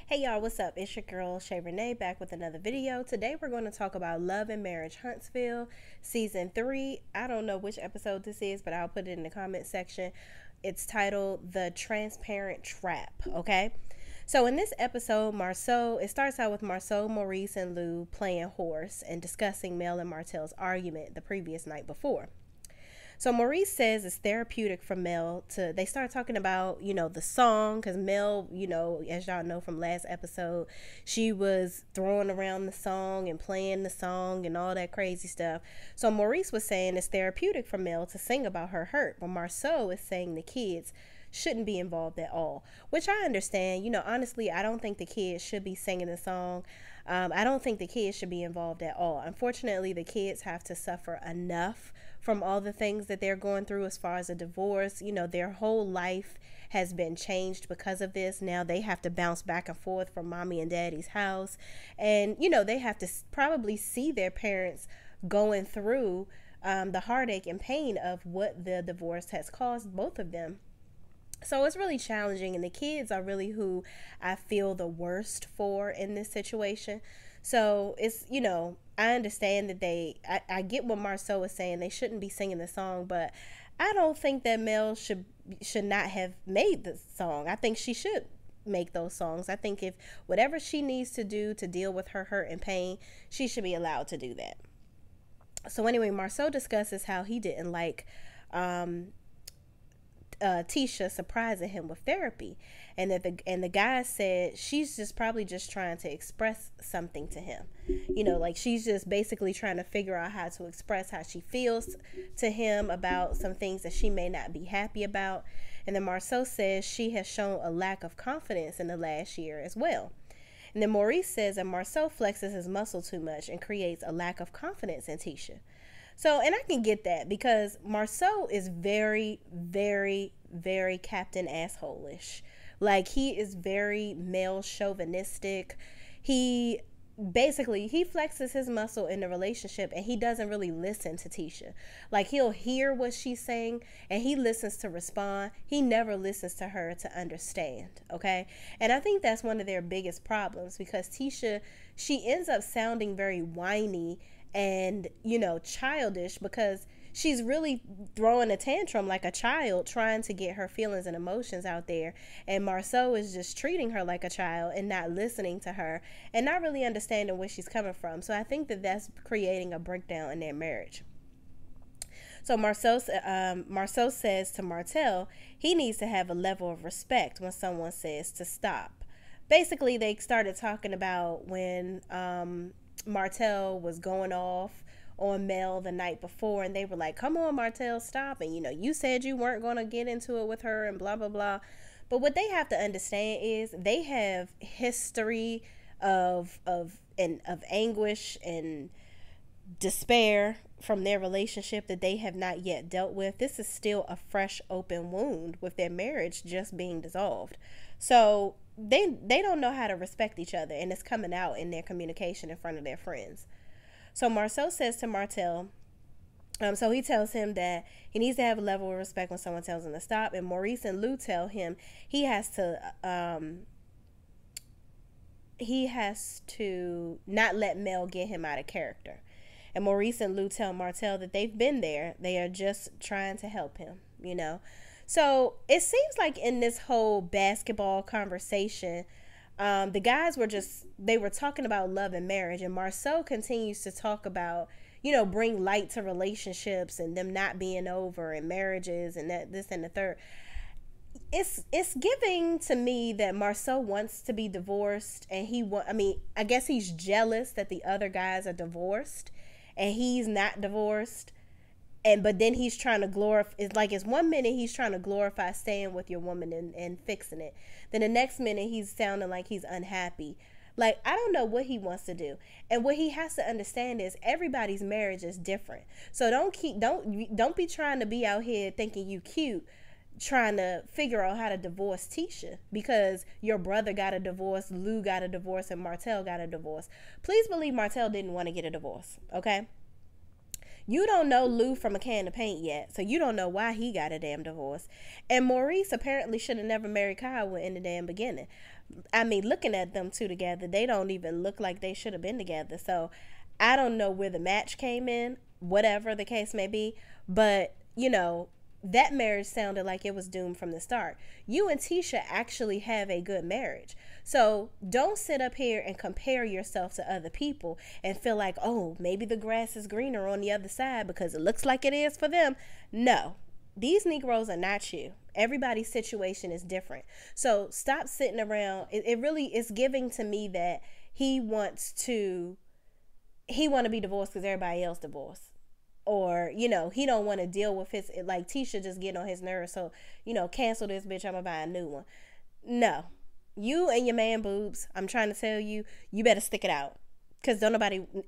Hey y'all, what's up? It's your girl Shay Renee back with another video. Today we're going to talk about Love and Marriage Huntsville Season 3. I don't know which episode this is, but I'll put it in the comment section. It's titled The Transparent Trap, okay? So in this episode, it starts out with Marceau, Maurice, and Lou playing horse and discussing Mel and Martel's argument the previous night before. So Maurice says it's therapeutic for Mel they start talking about, the song, because Mel, as y'all know from last episode, she was throwing around the song and playing the song and all that crazy stuff. So Maurice was saying it's therapeutic for Mel to sing about her hurt, but Marceau is saying the kids shouldn't be involved at all, which I understand. Honestly, I don't think the kids should be singing the song. I don't think the kids should be involved at all. Unfortunately, the kids have to suffer enough from all the things that they're going through as far as a divorce. Their whole life has been changed because of this. Now they have to bounce back and forth from mommy and daddy's house. And, they have to probably see their parents going through the heartache and pain of what the divorce has caused both of them. So it's really challenging, and the kids are really who I feel the worst for in this situation. So it's, I understand that I get what Marceau is saying. They shouldn't be singing the song, but I don't think that Mel should not have made the song. I think she should make those songs. I think if whatever she needs to do to deal with her hurt and pain, she should be allowed to do that. So anyway, Marceau discusses how he didn't like Tisha surprising him with therapy, and the guy said she's just probably just trying to express something to him, like she's just basically trying to figure out how to express how she feels to him about some things that she may not be happy about. And then Marceau says she has shown a lack of confidence in the last year as well. And then Maurice says that Marceau flexes his muscle too much and creates a lack of confidence in Tisha. So, and I can get that because Marceau is very, very, very Captain Asshole-ish. Like, he is very male chauvinistic. He flexes his muscle in the relationship, and he doesn't really listen to Tisha. Like, he'll hear what she's saying and he listens to respond. He never listens to her to understand, okay? And I think that's one of their biggest problems, because Tisha, she ends up sounding very whiny and, childish, because she's really throwing a tantrum like a child, trying to get her feelings and emotions out there. And Marceau is just treating her like a child and not listening to her and not really understanding where she's coming from. So I think that that's creating a breakdown in their marriage. So Marceau says to Martel he needs to have a level of respect when someone says to stop. Basically, they started talking about when Martel was going off on Mel the night before, and they were like, come on, Martel, stop, and you said you weren't going to get into it with her and blah blah blah. But what they have to understand is they have history of anguish and despair from their relationship that they have not yet dealt with. This is still a fresh open wound with their marriage just being dissolved. So they don't know how to respect each other, and it's coming out in their communication in front of their friends. So Marceau says to Martel, so he tells him that he needs to have a level of respect when someone tells him to stop, and Maurice and Lou tell him he has to not let Mel get him out of character. And Maurice and Lou tell Martel that they've been there. They are just trying to help him, So it seems like in this whole basketball conversation, the guys they were talking about love and marriage, and Marceau continues to talk about, bring light to relationships and them not being over and marriages and that, this and the third. It's giving to me that Marceau wants to be divorced, and I guess he's jealous that the other guys are divorced and he's not divorced. But then he's trying to glorify, it's 1 minute he's trying to glorify staying with your woman and fixing it. Then the next minute he's sounding like he's unhappy. Like, I don't know what he wants to do. And what he has to understand is everybody's marriage is different. So don't be trying to be out here thinking you cute, trying to figure out how to divorce Tisha because your brother got a divorce, Lou got a divorce, and Martel got a divorce. Please believe Martel didn't want to get a divorce, okay? You don't know Lou from a can of paint yet, so you don't know why he got a damn divorce. And Maurice apparently should have never married Kyle in the damn beginning. I mean, looking at them two together, they don't even look like they should have been together. So I don't know where the match came in, whatever the case may be. But, you know, that marriage sounded like it was doomed from the start. You and Tisha actually have a good marriage. So don't sit up here and compare yourself to other people and feel like, oh, maybe the grass is greener on the other side because it looks like it is for them. No, these Negroes are not you. Everybody's situation is different. So stop sitting around. It really is giving to me that he want to be divorced because everybody else divorced. Or, you know, he don't want to deal with his, like, Tisha just getting on his nerves. So, you know, cancel this bitch. I'm going to buy a new one. No. You and your man boobs, I'm trying to tell you, you better stick it out. Because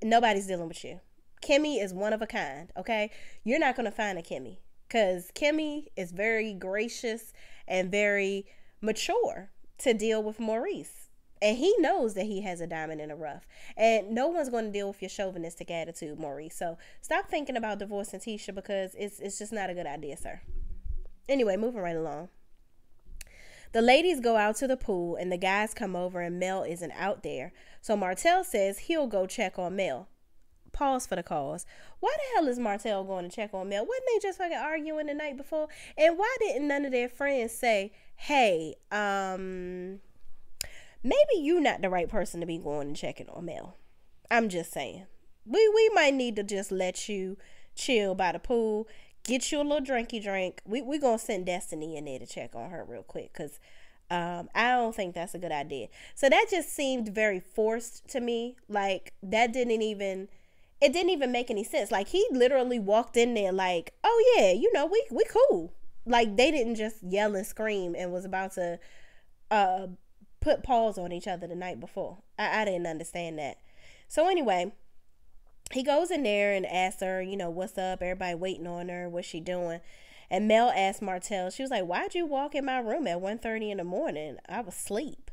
nobody's dealing with you. Kimmy is one of a kind, okay? You're not going to find a Kimmy. Because Kimmy is very gracious and very mature to deal with Maurice. And he knows that he has a diamond in the rough. And no one's going to deal with your chauvinistic attitude, Maurice. So stop thinking about divorcing Tisha because it's just not a good idea, sir. Anyway, moving right along. The ladies go out to the pool and the guys come over and Mel isn't out there. So Martell says he'll go check on Mel. Pause for the cause. Why the hell is Martell going to check on Mel? Wasn't they just fucking arguing the night before? And why didn't none of their friends say, hey, maybe you not the right person to be going and checking on Mel? I'm just saying. We might need to just let you chill by the pool. Get you a little drinky drink. We going to send Destiny in there to check on her real quick. Because I don't think that's a good idea. So that just seemed very forced to me. Like, it didn't even make any sense. Like, he literally walked in there like, oh yeah, you know, we cool. Like, they didn't just yell and scream and was about to put paws on each other the night before. I didn't understand that. So anyway, he goes in there and asks her, you know, what's up? Everybody waiting on her. What's she doing? And Mel asked Martell, she was like, why'd you walk in my room at 1:30 in the morning? I was asleep.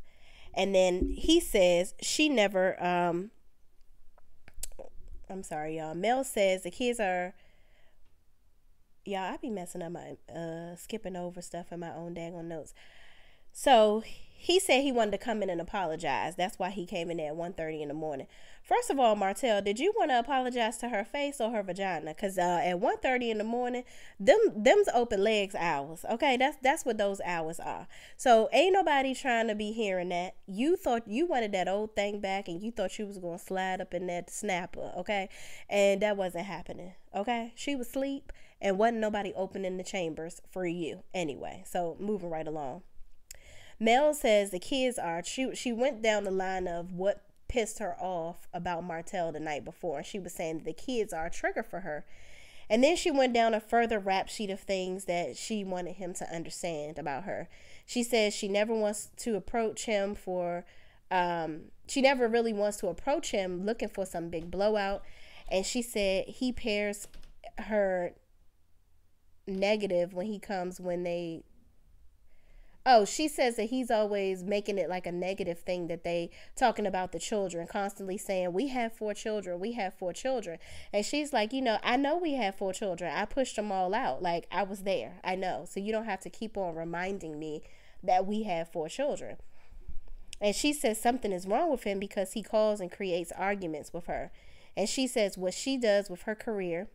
And then he says she never, I'm sorry, y'all. Mel says the kids are, y'all, I be messing up my, skipping over stuff in my own daggone notes. So he said he wanted to come in and apologize. That's why he came in there at 1:30 in the morning. First of all, Martell, did you want to apologize to her face or her vagina? Because at 1:30 in the morning, them's open legs hours. Okay, that's what those hours are. So ain't nobody trying to be hearing that. You thought you wanted that old thing back and you thought you was going to slide up in there to snap her, okay? And that wasn't happening, okay? She was asleep and wasn't nobody opening the chambers for you anyway. So moving right along. Mel says the kids are, she went down the line of what pissed her off about Martell the night before. She was saying that the kids are a trigger for her. And then she went down a further rap sheet of things that she wanted him to understand about her. She says she never wants to approach him for, she never really wants to approach him looking for some big blowout. And she said he pairs her negative when he comes when they, oh, she says that he's always making it like a negative thing that they talking about the children, constantly saying, we have 4 children, we have 4 children. And she's like, you know, I know we have 4 children. I pushed them all out. Like, I was there. I know. So you don't have to keep on reminding me that we have 4 children. And she says something is wrong with him because he calls and creates arguments with her. And she says what she does with her career,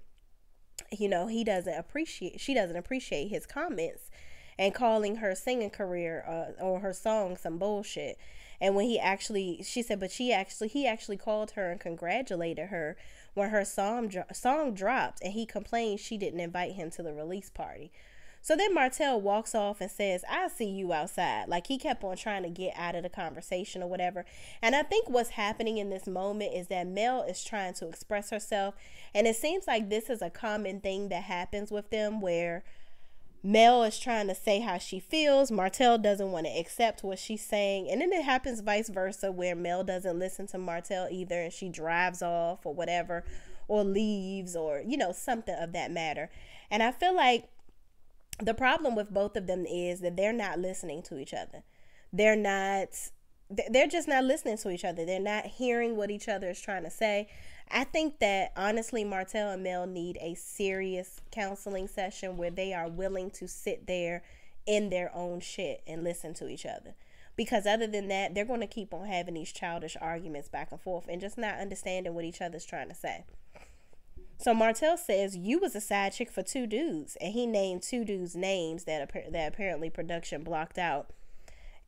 you know, she doesn't appreciate his comments and calling her singing career or her song some bullshit. And when he actually called her and congratulated her when her song dropped, and he complained she didn't invite him to the release party. So then Martell walks off and says, I'll see you outside. Like, he kept on trying to get out of the conversation or whatever. And I think what's happening in this moment is that Mel is trying to express herself. And it seems like this is a common thing that happens with them, where Mel is trying to say how she feels. Martell doesn't want to accept what she's saying. And then it happens vice versa, where Mel doesn't listen to Martell either, and she drives off or whatever, or leaves, or, you know, something of that matter. And I feel like the problem with both of them is that they're not listening to each other. They're just not listening to each other. They're not hearing what each other is trying to say. I think that honestly, Martell and Mel need a serious counseling session where they are willing to sit there in their own shit and listen to each other. Because other than that, they're going to keep on having these childish arguments back and forth and just not understanding what each other's trying to say. So Martell says, you was a side chick for two dudes. And he named two dudes' names that apparently production blocked out.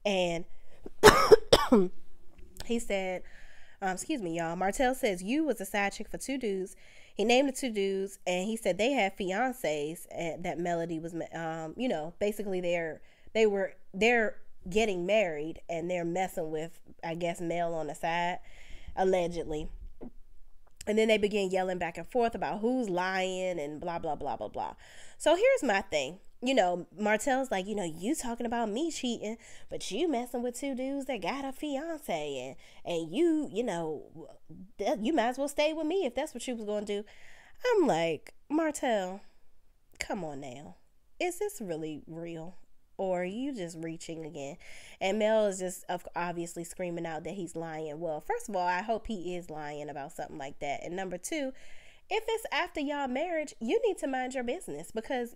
And he said, excuse me, y'all. Martell says, you was a side chick for two dudes. He named the two dudes, and he said they had fiancés, and that Melody was, basically they're getting married, and they're messing with, I guess, Mel on the side, allegedly. And then they begin yelling back and forth about who's lying and blah, blah, blah, blah, blah. So here's my thing. Martell's like, you talking about me cheating, but you messing with two dudes that got a fiance, and you might as well stay with me if that's what you was going to do. I'm like, Martell, come on now. Is this really real? Or are you just reaching again? And Mel is just obviously screaming out that he's lying. Well, first of all, I hope he is lying about something like that. And number two, if it's after y'all marriage, you need to mind your business, because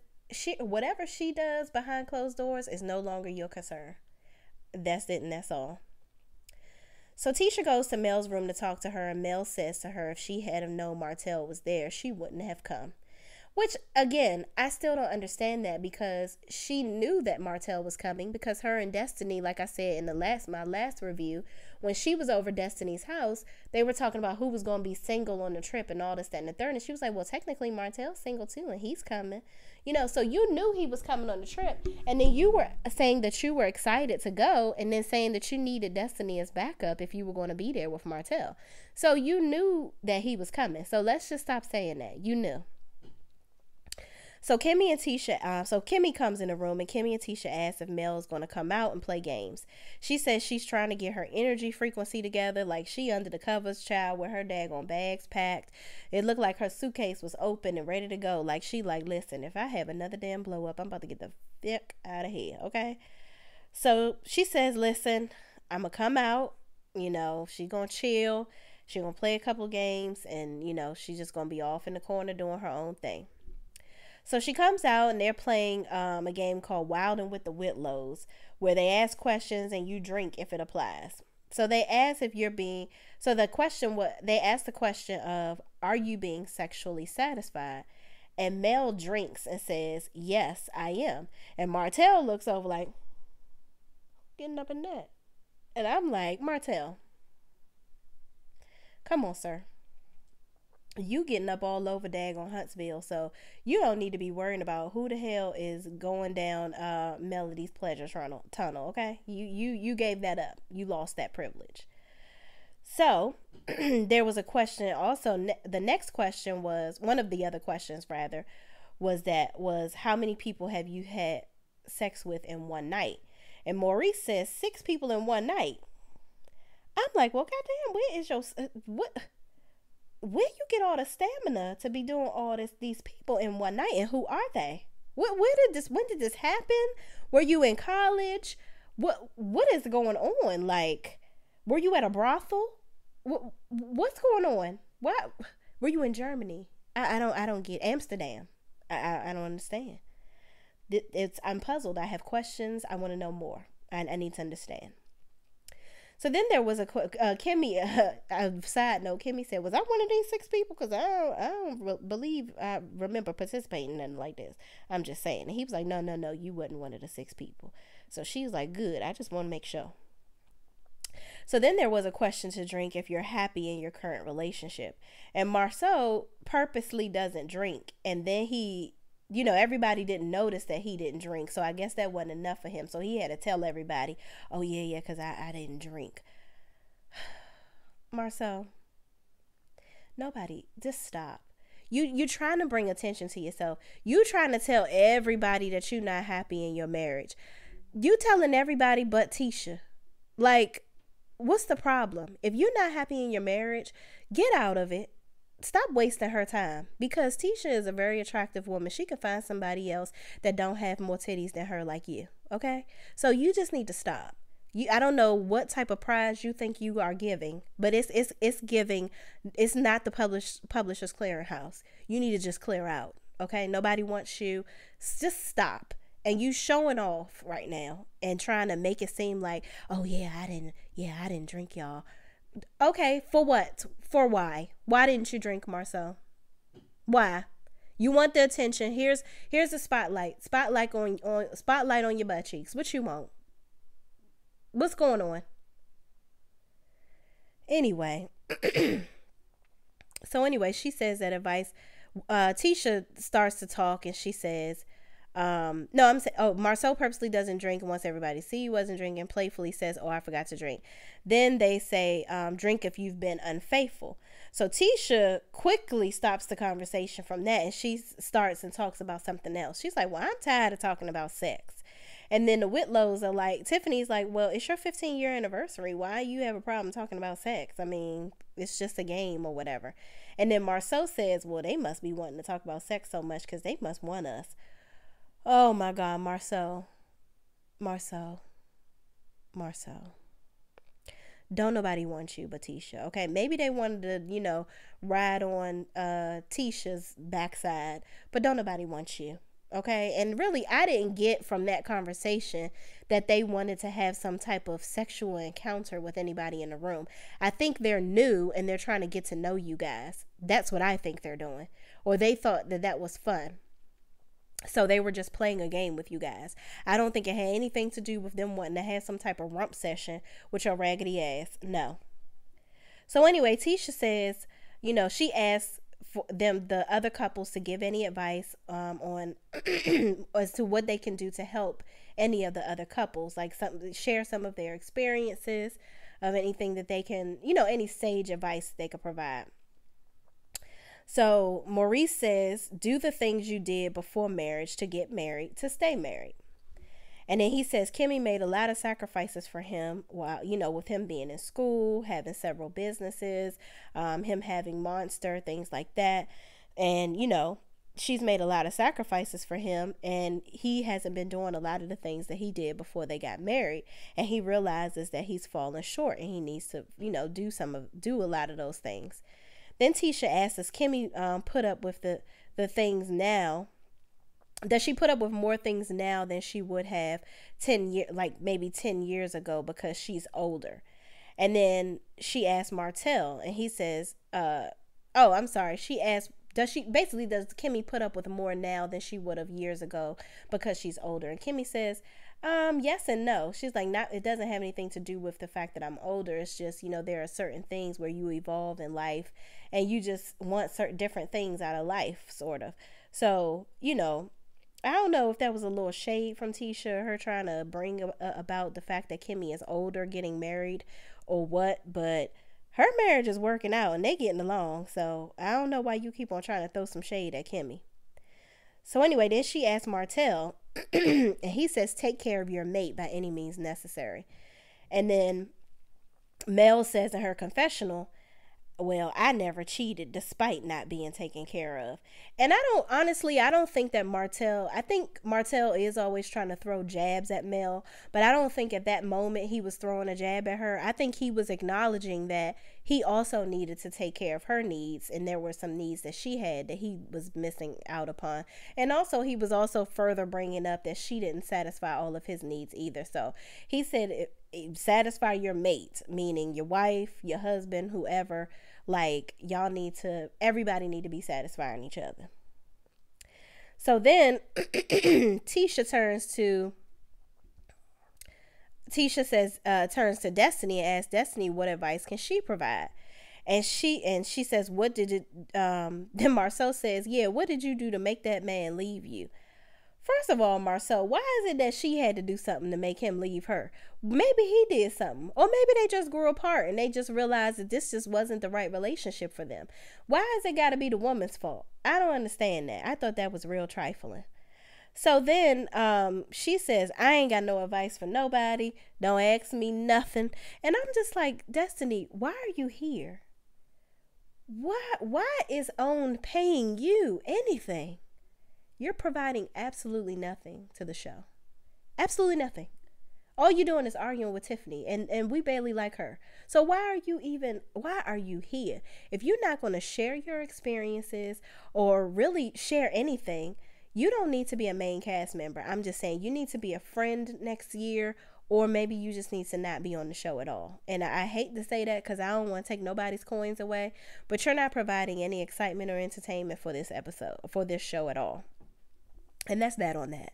whatever she does behind closed doors is no longer your concern. That's it, and that's all. So Tisha goes to Mel's room to talk to her, and Mel says to her if she had have known Martell was there, she wouldn't have come. Which, again, I still don't understand that, because she knew that Martell was coming, because her and Destiny, like I said in my last review, when she was over Destiny's house, they were talking about who was going to be single on the trip and all this, that, and the third. And she was like, well, technically Martell's single too, and he's coming. So you knew he was coming on the trip. And then you were saying that you were excited to go, and then saying that you needed Destiny as backup if you were going to be there with Martell. So you knew that he was coming. So let's just stop saying that. You knew. So Kimmy comes in the room, and Kimmy and Tisha ask if Mel is going to come out and play games. She says she's trying to get her energy frequency together, like she under the covers, child, with her daggone bags packed. It looked like her suitcase was open and ready to go. Like she listen, if I have another damn blow up, I'm about to get the fuck out of here, okay? So she says, listen, I'm going to come out. She going to chill. She going to play a couple games, and, she's just going to be off in the corner doing her own thing. So she comes out, and they're playing a game called Wildin' with the Whitlows, where they ask questions and you drink if it applies. So they ask if you're being, so the question, they ask the question of, are you being sexually satisfied? And Mel drinks and says, yes, I am. And Martell looks over like, getting up in that. And I'm like, Martell, come on, sir. You getting up all over daggone Huntsville, so you don't need to be worrying about who the hell is going down Melody's pleasure tunnel, okay? You gave that up. You lost that privilege. So there was a question also. The next question was, one of the other questions rather, was how many people have you had sex with in one night? And Maurice says 6 people in one night. I'm like, well, goddamn, where is your where you get all the stamina to be doing all these people in one night, and who are they? When did this happen? Were you in college? What is going on? Like, were you at a brothel? What's going on? What were you in Germany? I don't get Amsterdam. I don't understand. I'm puzzled. I have questions. I want to know more. I need to understand. So then there was Kimmy, a side note, Kimmy said, was I one of these 6 people? Because I don't believe I remember participating in nothing like this. I'm just saying. And he was like, no, you wasn't one of the 6 people. So she was like, good, I just want to make sure. So then there was a question to drink if you're happy in your current relationship. And Marceau purposely doesn't drink. And then he, everybody didn't notice that he didn't drink. So I guess that wasn't enough for him. So he had to tell everybody, oh, yeah, because I didn't drink. Marceau, nobody, just stop. You're trying to bring attention to yourself. You trying to tell everybody that you're not happy in your marriage. You telling everybody but Tisha. Like, what's the problem? If you're not happy in your marriage, get out of it. Stop wasting her time, because Tisha is a very attractive woman. She could find somebody else that don't have more titties than her like you, okay? So you just need to stop. I don't know what type of prize you think you are giving, but it's giving. It's not the publishers clearinghouse. You need to just clear out. Okay, nobody wants you. Just stop. And you showing off right now and trying to make it seem like, oh yeah, I didn't drink, y'all. Okay, for what? For why? Why didn't you drink, Marcel? Why? You want the attention. Here's the spotlight. Spotlight on your butt cheeks. What you want? What's going on? Anyway, so anyway, she says that advice. Tisha starts to talk and she says, no, I'm saying, oh, Marcel purposely doesn't drink and wants everybody to see he wasn't drinking. Playfully says, oh, I forgot to drink. Then they say, drink if you've been unfaithful. So Tisha quickly stops the conversation from that and she starts and talks about something else. She's like, well, I'm tired of talking about sex. And then the Whitlows are like, Tiffany's like, well, it's your 15-year anniversary. Why you have a problem talking about sex? I mean, it's just a game or whatever. And then Marceau says, well, they must be wanting to talk about sex so much because they must want us. Oh, my God, Marceau. Don't nobody want you but Tisha. Okay, maybe they wanted to, ride on Tisha's backside, but don't nobody want you. Okay, and really, I didn't get from that conversation that they wanted to have some type of sexual encounter with anybody in the room. I think they're new and they're trying to get to know you guys. That's what I think they're doing. Or they thought that was fun. So they were just playing a game with you guys. I don't think it had anything to do with them wanting to have some type of rump session with your raggedy ass. No. So anyway, Tisha says, she asks for the other couples to give any advice on as to what they can do to help any of the other couples, like share some of their experiences of anything that they can, any sage advice they could provide. So Maurice says, do the things you did before marriage to get married, to stay married. And then he says Kimmy made a lot of sacrifices for him while, with him being in school, having several businesses, him having Monster, things like that. And, she's made a lot of sacrifices for him and he hasn't been doing a lot of the things that he did before they got married. And he realizes that he's fallen short and he needs to, do a lot of those things. Then Tisha asks, does Kimmy put up with the things now? Does she put up with more things now than she would have 10 years ago because she's older? And then she asked Martell and he says, she asked, does Kimmy put up with more now than she would have years ago because she's older? And Kimmy says, yes and no. She's like, it doesn't have anything to do with the fact that I'm older. It's just, there are certain things where you evolve in life and you just want certain different things out of life, sort of. So, I don't know if that was a little shade from Tisha, her trying to bring about the fact that Kimmy is older, getting married or what, but her marriage is working out and they getting along. So I don't know why you keep on trying to throw some shade at Kimmy. So anyway, then she asked Martell and he says, take care of your mate by any means necessary. And then Mel says in her confessional, well, I never cheated despite not being taken care of. And I don't think that I think Martell is always trying to throw jabs at Mel, but I don't think at that moment he was throwing a jab at her. I think he was acknowledging that he also needed to take care of her needs, and there were some needs that she had that he was missing out upon. And also he was also further bringing up that she didn't satisfy all of his needs either. So he said, satisfy your mate, meaning your wife, your husband, whoever. Like, everybody need to be satisfying each other. So then Tisha turns to Destiny and asks Destiny what advice can she provide. And she says, what did it, then Marceau says, yeah, what did you do to make that man leave you? First of all, Marceau, why is it that she had to do something to make him leave her? Maybe he did something. Or maybe they just grew apart and they just realized that this just wasn't the right relationship for them. Why has it got to be the woman's fault? I don't understand that. I thought that was real trifling. So then she says, I ain't got no advice for nobody. Don't ask me nothing. And I'm just like, Destiny, why are you here? Why is OWN paying you anything? You're providing absolutely nothing to the show. Absolutely nothing. All you doing is arguing with Tiffany, and we barely like her. So why are you here? If you're not going to share your experiences or really share anything, you don't need to be a main cast member. I'm just saying you need to be a friend next year, or maybe you just need to not be on the show at all. And I hate to say that because I don't want to take nobody's coins away, but you're not providing any excitement or entertainment for this episode, for this show at all. And that's that on that.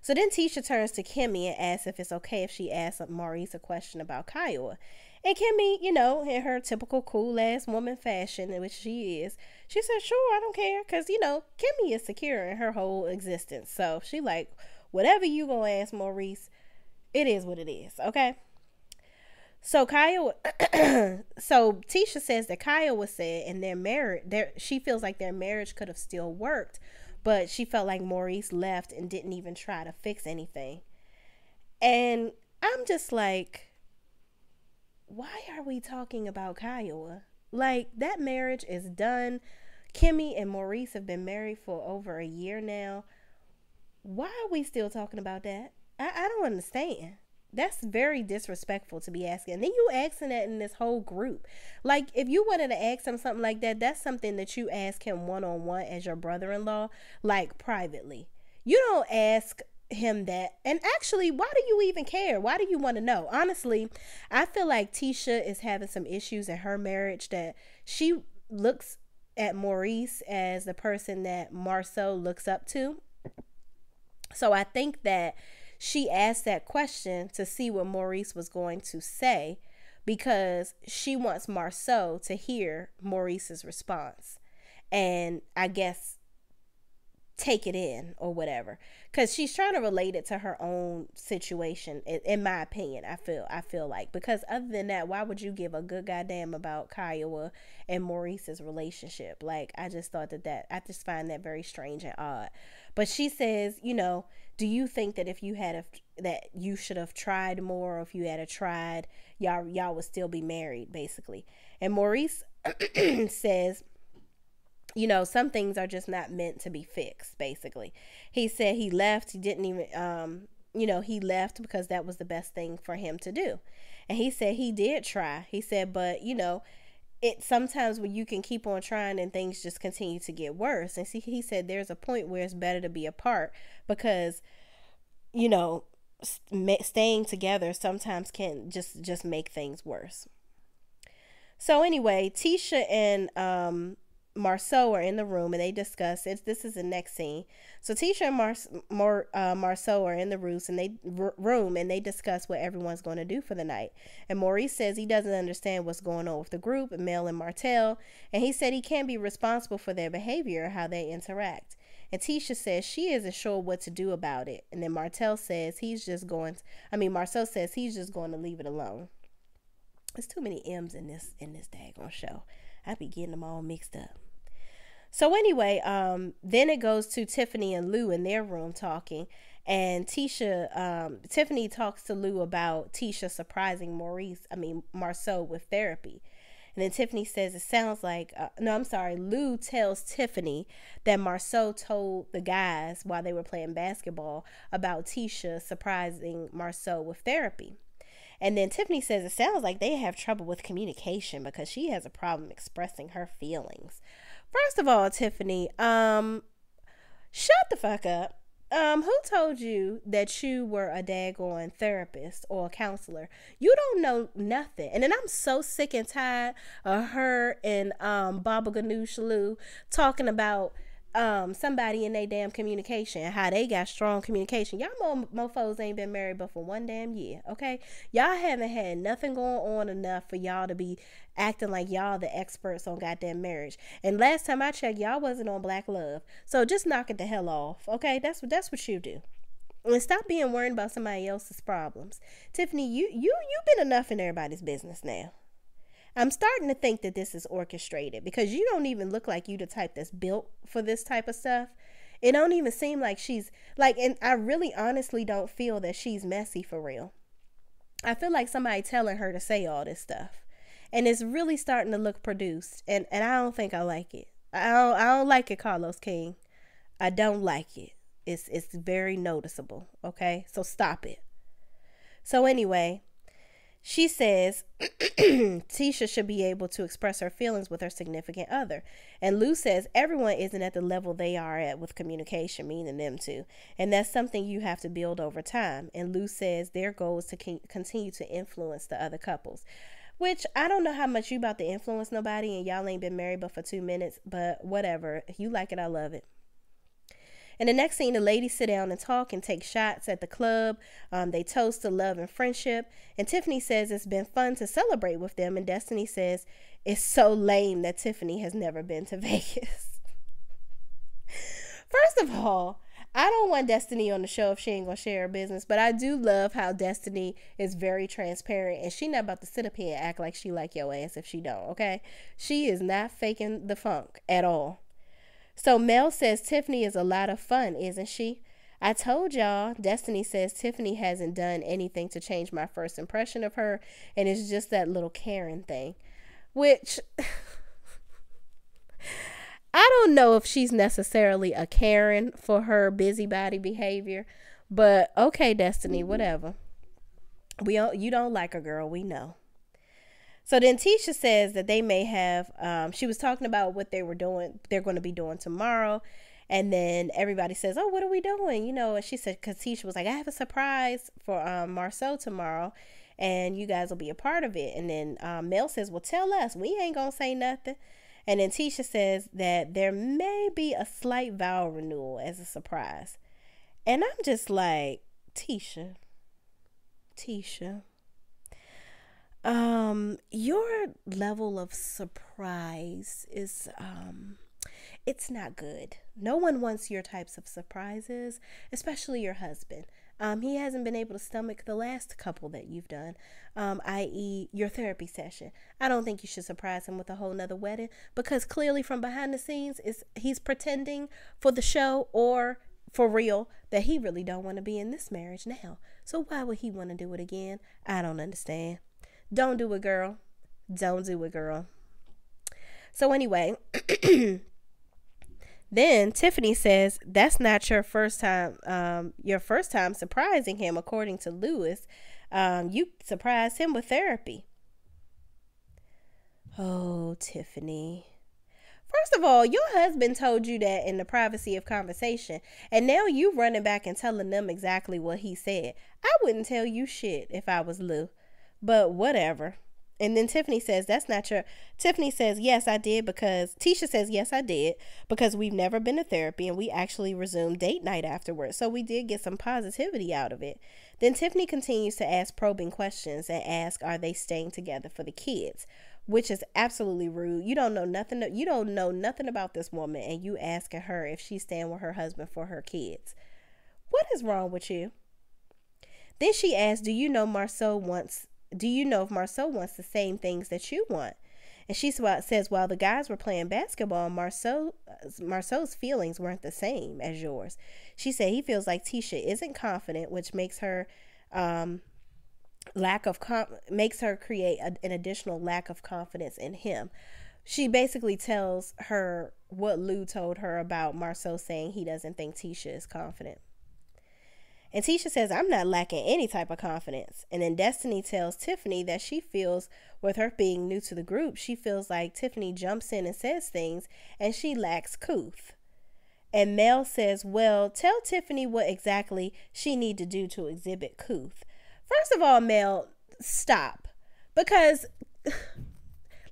So then Tisha turns to Kimmy and asks if it's okay if she asks Maurice a question about Kiowa. And Kimmy, in her typical cool ass woman fashion, which she is, she said, sure, I don't care. Because, Kimmy is secure in her whole existence. So she like, whatever you gonna ask Maurice, it is what it is, okay? So so Tisha says that Kiowa said in their marriage, she feels like their marriage could have still worked, but she felt like Maurice left and didn't even try to fix anything. And I'm just like, why are we talking about Kiowa? Like, that marriage is done. Kimmy and Maurice have been married for over a year now. Why are we still talking about that? I don't understand. That's very disrespectful to be asking. And then you asking that in this whole group. Like, if you wanted to ask him something like that, that's something that you ask him one-on-one as your brother-in-law, like privately. You don't ask him that. And actually, why do you even care? Why do you want to know? Honestly, I feel like Tisha is having some issues in her marriage, that she looks at Maurice as the person that Marceau looks up to. So I think that she asked that question to see what Maurice was going to say, because she wants Marceau to hear Maurice's response and, I guess, take it in or whatever, because she's trying to relate it to her own situation, in my opinion. I feel like, because other than that, why would you give a good goddamn about Kiowa and Maurice's relationship? Like, I just thought that I just find that very strange and odd. But she says, do you think that if you had that you should have tried more, or if you had tried, y'all would still be married, basically? And Maurice says, some things are just not meant to be fixed, basically. He said he left. He didn't even, he left because that was the best thing for him to do. And he said he did try. He said, but, it sometimes when you can keep on trying and things just continue to get worse. And see, he said there's a point where it's better to be apart, because, staying together sometimes can just make things worse. So anyway, Tisha and Marceau are in the room, and they discuss it. This is the next scene. So Tisha and Marceau are in the room, and they discuss what everyone's going to do for the night. And Maurice says he doesn't understand what's going on with the group, Mel and Martel, and he said he can't be responsible for their behavior or how they interact. And Tisha says she isn't sure what to do about it. And then Marceau says he's just going to leave it alone. There's too many M's in this daggone show. I be getting them all mixed up. So anyway, then it goes to Tiffany and Lou in their room talking, and Tiffany talks to Lou about Tisha surprising Marceau with therapy. And then Tiffany says it sounds like, Lou tells Tiffany that Marceau told the guys while they were playing basketball about Tisha surprising Marceau with therapy. And then Tiffany says it sounds like they have trouble with communication because she has a problem expressing her feelings. First of all, Tiffany, shut the fuck up. Who told you that you were a daggone therapist or a counselor? You don't know nothing. And then I'm so sick and tired of her and Baba Ganoush Lou talking about somebody in their damn communication, how they got strong communication. Y'all mofos ain't been married but for one damn year, okay? Y'all haven't had nothing going on enough for y'all to be acting like y'all the experts on goddamn marriage. And last time I checked, y'all wasn't on Black Love. So just knock it the hell off, okay? That's what you do. And stop being worried about somebody else's problems. Tiffany, you've been enough in everybody's business now. I'm starting to think that this is orchestrated, because you don't even look like you the type that's built for this type of stuff. It don't even seem like she's like, and I really honestly don't feel that she's messy for real. I feel like somebody telling her to say all this stuff, and it's really starting to look produced, and I don't think I like it. I don't like it, Carlos King. I don't like it. It's very noticeable. Okay, so stop it. So anyway, she says Tisha should be able to express her feelings with her significant other. And Lou says everyone isn't at the level they are at with communication, meaning them two. And that's something you have to build over time. And Lou says their goal is to continue to influence the other couples. Which, I don't know how much you about to influence nobody, and y'all ain't been married but for 2 minutes. But whatever. If you like it, I love it. And the next scene, the ladies sit down and talk and take shots at the club. They toast to love and friendship. And Tiffany says it's been fun to celebrate with them. And Destiny says it's so lame that Tiffany has never been to Vegas. First of all, I don't want Destiny on the show if she ain't gonna share her business. But I do love how Destiny is very transparent. And she not about to sit up here and act like she like your ass if she don't, okay? She is not faking the funk at all. So Mel says Tiffany is a lot of fun, isn't she? I told y'all. Destiny says Tiffany hasn't done anything to change my first impression of her, and it's just that little Karen thing, which I don't know if she's necessarily a Karen for her busybody behavior, but okay, Destiny, whatever. You don't like her, girl, we know. So then Tisha says that they may have, she was talking about what they're going to be doing tomorrow. And then everybody says, oh, what are we doing? You know, and she said, because Tisha was like, I have a surprise for Marceau tomorrow, and you guys will be a part of it. And then Mel says, well, tell us. We ain't going to say nothing. And then Tisha says that there may be a slight vow renewal as a surprise. And I'm just like, Tisha. Your level of surprise is, it's not good. No one wants your types of surprises, especially your husband. He hasn't been able to stomach the last couple that you've done, i.e. your therapy session. I don't think you should surprise him with a whole nother wedding, because clearly from behind the scenes he's pretending for the show or for real that he really don't want to be in this marriage now. So why would he want to do it again? I don't understand. Don't do it, girl. Don't do it, girl. So anyway, then Tiffany says that's not your first time surprising him, according to Lewis. You surprised him with therapy. Oh, Tiffany. First of all, your husband told you that in the privacy of conversation, and now you running back and telling them exactly what he said. I wouldn't tell you shit if I was Lou. But whatever. And then Tiffany says, Tiffany says, yes, I did, because Tisha says, yes, I did, because we've never been to therapy and we actually resumed date night afterwards. So we did get some positivity out of it. Then Tiffany continues to ask probing questions and ask, are they staying together for the kids? Which is absolutely rude. You don't know nothing about this woman, and you asking her if she's staying with her husband for her kids. What is wrong with you? Then she asks, do you know if Marceau wants the same things that you want? And she says, while the guys were playing basketball, Marceau's feelings weren't the same as yours. She said he feels like Tisha isn't confident, which makes her create an additional lack of confidence in him. She basically tells her what Lou told her about Marceau saying he doesn't think Tisha is confident. And Tisha says, I'm not lacking any type of confidence. And then Destiny tells Tiffany that she feels, with her being new to the group, she feels like Tiffany jumps in and says things and she lacks couth. And Mel says, well, tell Tiffany what exactly she need to do to exhibit couth. First of all, Mel, stop. Because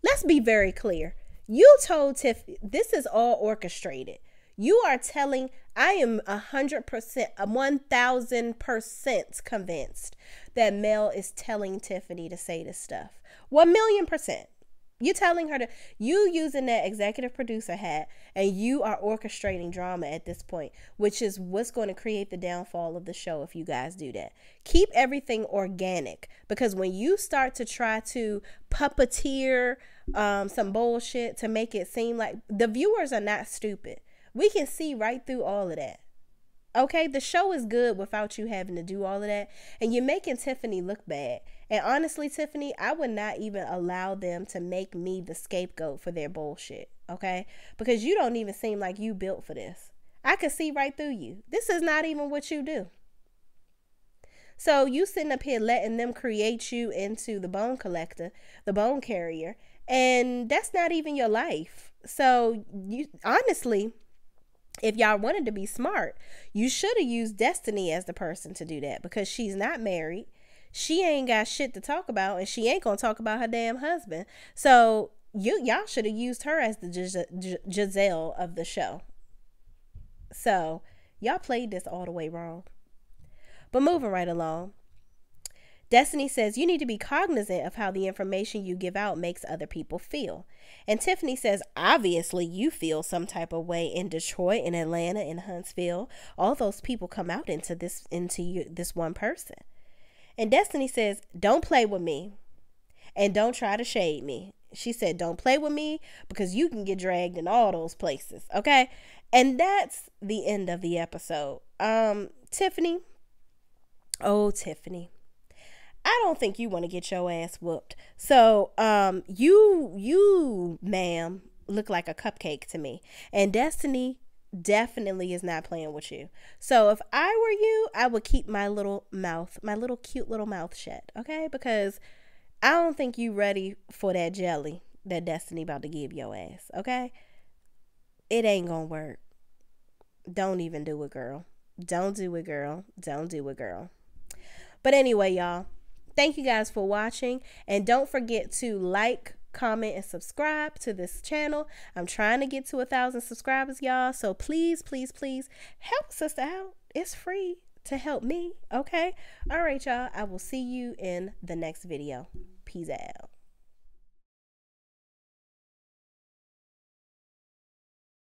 let's be very clear. You told Tiffany, this is all orchestrated. You are telling, I am 100%, 1000% convinced that Mel is telling Tiffany to say this stuff. 1,000,000%. You telling her you using that executive producer hat, and you are orchestrating drama at this point, which is what's going to create the downfall of the show if you guys do that. Keep everything organic, because when you start to try to puppeteer some bullshit to make it seem like, the viewers are not stupid. We can see right through all of that. Okay, the show is good without you having to do all of that. And you're making Tiffany look bad. And honestly, Tiffany, I would not even allow them to make me the scapegoat for their bullshit. Okay, because you don't even seem like you built for this. I can see right through you. This is not even what you do. So you sitting up here letting them create you into the bone collector, the bone carrier, and that's not even your life. So you honestly, if y'all wanted to be smart, you should have used Destiny as the person to do that, because she's not married. She ain't got shit to talk about, and she ain't gonna talk about her damn husband. So y'all should have used her as the Giselle of the show. So y'all played this all the way wrong. But moving right along, Destiny says you need to be cognizant of how the information you give out makes other people feel. And Tiffany says, obviously you feel some type of way in Detroit, in Atlanta, in Huntsville. All those people come out into this one person. And Destiny says, don't play with me and don't try to shade me. She said, don't play with me because you can get dragged in all those places. Okay. And that's the end of the episode. Tiffany. Oh, Tiffany. I don't think you want to get your ass whooped. So, you, ma'am, look like a cupcake to me. And Destiny definitely is not playing with you. So if I were you, I would keep my little cute little mouth shut. Okay? Because I don't think you ready for that jelly that Destiny about to give your ass. Okay? It ain't gonna work. Don't even do it, girl. Don't do it, girl. Don't do it, girl. But anyway, y'all, thank you guys for watching. And don't forget to like, comment, and subscribe to this channel. I'm trying to get to 1,000 subscribers, y'all. So please, please, please help a sister out. It's free to help me. Okay? All right, y'all. I will see you in the next video. Peace out.